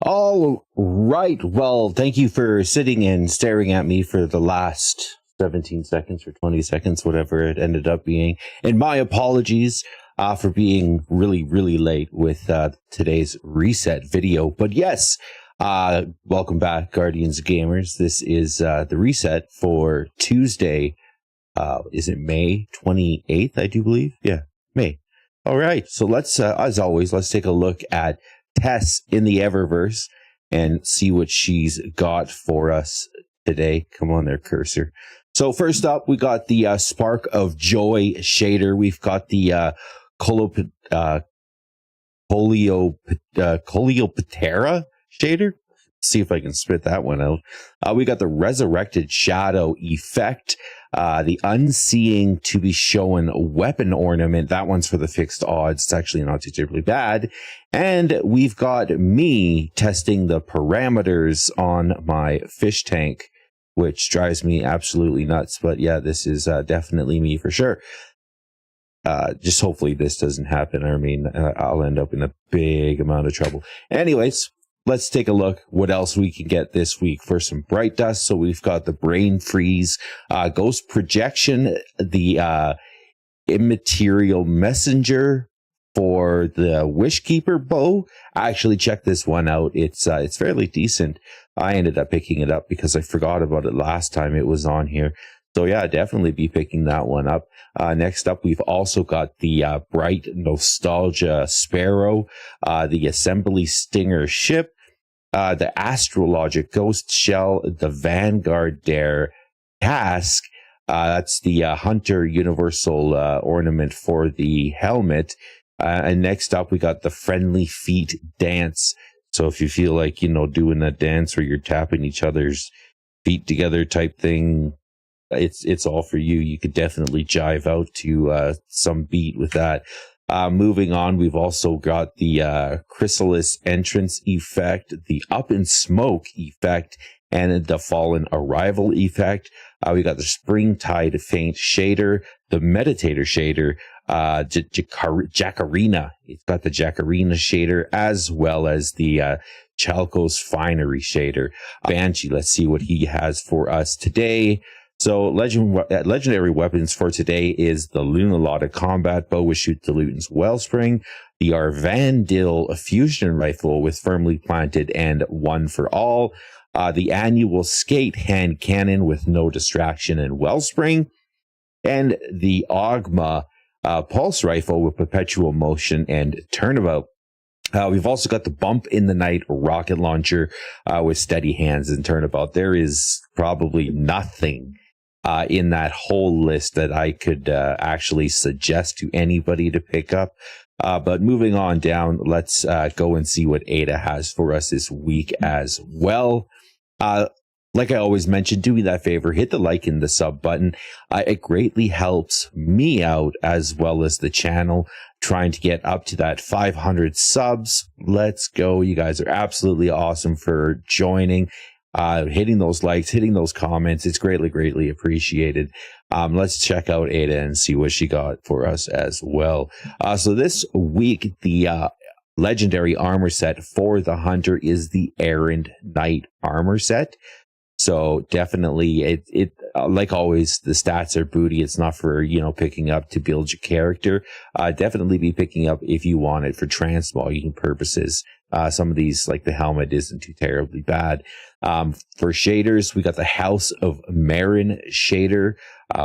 All right. Well, thank you for sitting and staring at me for the last 17 seconds or 20 seconds, whatever it ended up being. And my apologies for being really, really late with today's reset video. But yes, welcome back, Guardians Gamers. This is the reset for Tuesday. Is it May 28th, I do believe? Yeah, May. All right. So let's, as always, let's take a look at Tess in the Eververse and see what she's got for us today. Come on there, cursor. So first up, we got the Spark of Joy shader. We've got the Coleoptera shader. See if I can spit that one out. We got the Resurrected Shadow effect, the Unseeing to be Shown weapon ornament. That one's for the fixed odds. It's actually not too terribly bad. And we've got me testing the parameters on my fish tank, which drives me absolutely nuts. But yeah, this is definitely me for sure. Just hopefully this doesn't happen. I mean, I'll end up in a big amount of trouble. Anyways, let's take a look what else we can get this week for some Bright Dust. So we've got the Brain Freeze, Ghost Projection, the Immaterial Messenger for the Wishkeeper bow. I actually checked this one out. It's fairly decent. I ended up picking it up because I forgot about it last time it was on here. So yeah, definitely be picking that one up. Next up, we've also got the Bright Nostalgia Sparrow, the Assembly Stinger ship, the Astrologic Ghost Shell, the Vanguard Dare Task. That's the Hunter Universal ornament for the helmet. And next up, we got the Friendly Feet Dance. So if you feel like, doing that dance where you're tapping each other's feet together type thing, it's all for you. You could definitely jive out to some beat with that. Moving on, we've also got the Chrysalis Entrance effect, the Up in Smoke effect, and the Fallen Arrival effect. We got the Springtide Faint shader, the Meditator shader, Jacarina. It's got the Jacarina shader, as well as the Chalco's Finery shader. Banshee, let's see what he has for us today. So legendary weapons for today is the Lunalotta Combat Bow, which shoots the Luton's Wellspring, the Arvandil Fusion Rifle with Firmly Planted and One for All, the Annual Skate Hand Cannon with No Distraction and Wellspring, and the Ogma Pulse Rifle with Perpetual Motion and Turnabout. We've also got the Bump in the Night Rocket Launcher with Steady Hands and Turnabout. There is probably nothing in that whole list that I could actually suggest to anybody to pick up. But moving on down, let's go and see what Ada has for us this week as well. Like I always mention, do me that favor, hit the like and the sub button. It greatly helps me out as well as the channel, trying to get up to that 500 subs. Let's go. You guys are absolutely awesome for joining, hitting those likes, hitting those comments. It's greatly, greatly appreciated. Let's check out Ada and see what she got for us as well. So this week, the legendary armor set for the Hunter is the Errand Knight armor set. So definitely, it like always, the stats are booty. It's not for, picking up to build your character. Definitely be picking up if you want it for transmogging purposes. Some of these, like the helmet, isn't too terribly bad. For shaders, we got the House of Marin shader.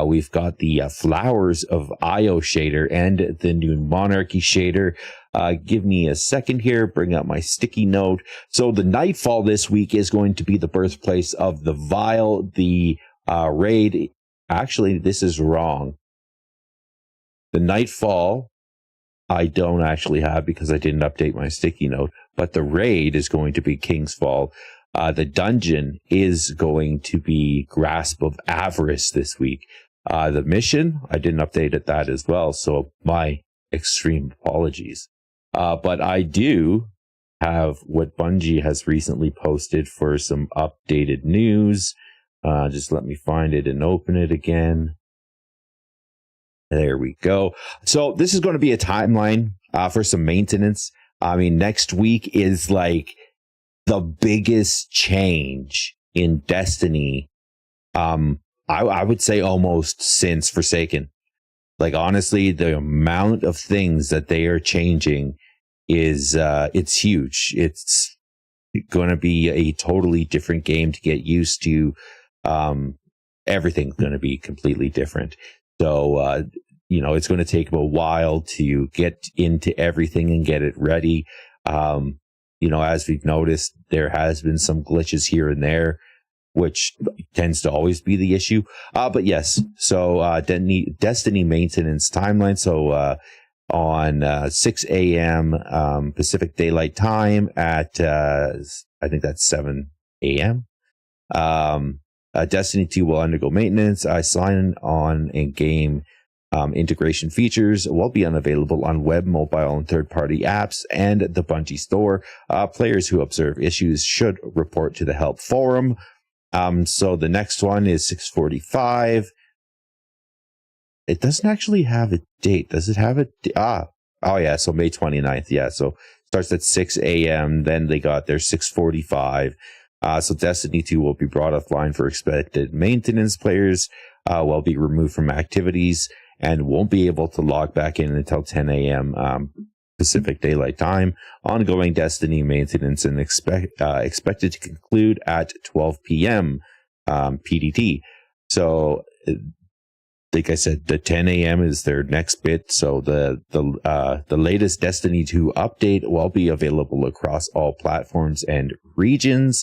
We've got the Flowers of Io shader and the New Monarchy shader. Give me a second here, bring up my sticky note. So the Nightfall this week is going to be the birthplace of the Vile, the raid. Actually, this is wrong. The Nightfall, I don't actually have because I didn't update my sticky note, but the raid is going to be King's Fall. The dungeon is going to be Grasp of Avarice this week. The mission, I didn't update it that as well, so my extreme apologies. But I do have what Bungie has recently posted for some updated news. Just let me find it and open it again. There we go. So this is going to be a timeline for some maintenance. I mean, next week is like the biggest change in Destiny, I would say almost since Forsaken. Like, honestly, the amount of things that they are changing is it's huge. It's going to be a totally different game to get used to. Everything's going to be completely different. So, it's going to take a while to get into everything and get it ready. As we've noticed, there has been some glitches here and there, which tends to always be the issue. But yes, so Destiny maintenance timeline. So on 6 a.m. Pacific Daylight Time at, I think that's 7 a.m. Destiny 2 will undergo maintenance. Sign on in-game integration features will be unavailable on web, mobile, and third-party apps and the Bungie store. Players who observe issues should report to the help forum. So the next one is 6:45. It doesn't actually have a date. Does it have a so May 29th. Yeah, so starts at 6 a.m. Then they got their 6:45. So Destiny 2 will be brought offline for expected maintenance. Players will be removed from activities and won't be able to log back in until 10 a.m. Pacific Daylight Time. Ongoing Destiny maintenance and expected to conclude at 12 p.m. PDT. So, like I said, the 10 a.m. is their next bit. So the latest Destiny 2 update will be available across all platforms and regions.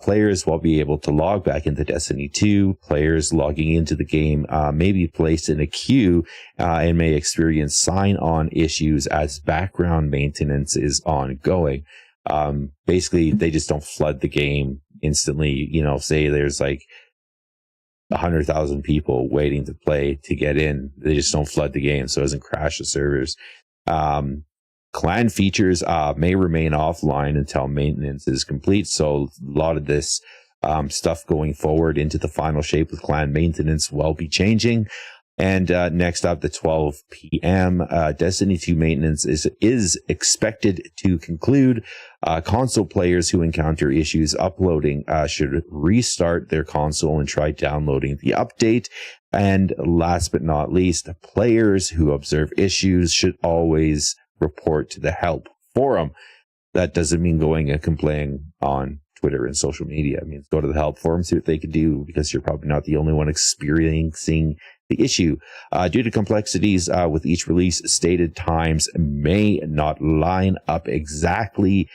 Players will be able to log back into Destiny 2. Players logging into the game may be placed in a queue and may experience sign-on issues as background maintenance is ongoing. Basically, they just don't flood the game instantly. Say there's like 100,000 people waiting to play to get in. They just don't flood the game, so it doesn't crash the servers. Clan features may remain offline until maintenance is complete. So a lot of this stuff going forward into the final shape with clan maintenance will be changing. And next up, the 12 p.m. Destiny 2 maintenance is expected to conclude. Console players who encounter issues uploading should restart their console and try downloading the update. And last but not least, players who observe issues should always report to the help forum. That doesn't mean going and complaining on Twitter and social media. I mean, go to the help forum, see what they can do, because you're probably not the only one experiencing the issue. Due to complexities with each release, stated times may not line up exactly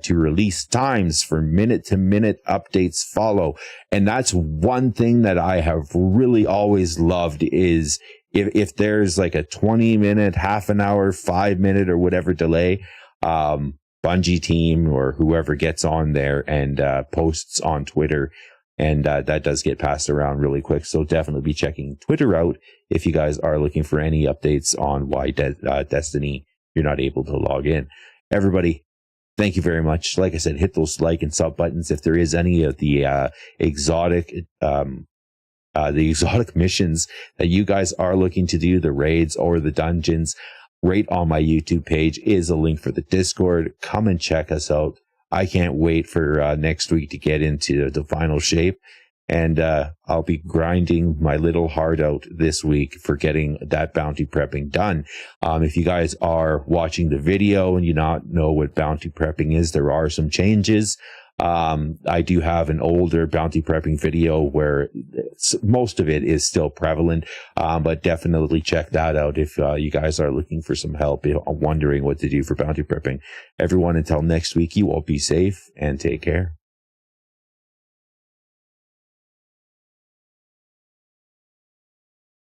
to release times for minute-to-minute updates follow. And that's one thing that I have really always loved is if there's like a 20-minute, half an hour, 5-minute or whatever delay, Bungie team or whoever gets on there and posts on Twitter, and that does get passed around really quick. So definitely be checking Twitter out if you guys are looking for any updates on why Destiny you're not able to log in. Everybody, thank you very much. Like I said, hit those like and sub buttons if there is any of the exotic missions that you guys are looking to do, the raids or the dungeons. Right on my YouTube page is a link for the Discord. Come and check us out. I can't wait for next week to get into the final shape. And I'll be grinding my little heart out this week for getting that bounty prepping done. If you guys are watching the video and you not know what bounty prepping is, there are some changes. I do have an older bounty prepping video where most of it is still prevalent, but definitely check that out if you guys are looking for some help, wondering what to do for bounty prepping. Everyone, until next week, you all be safe and take care.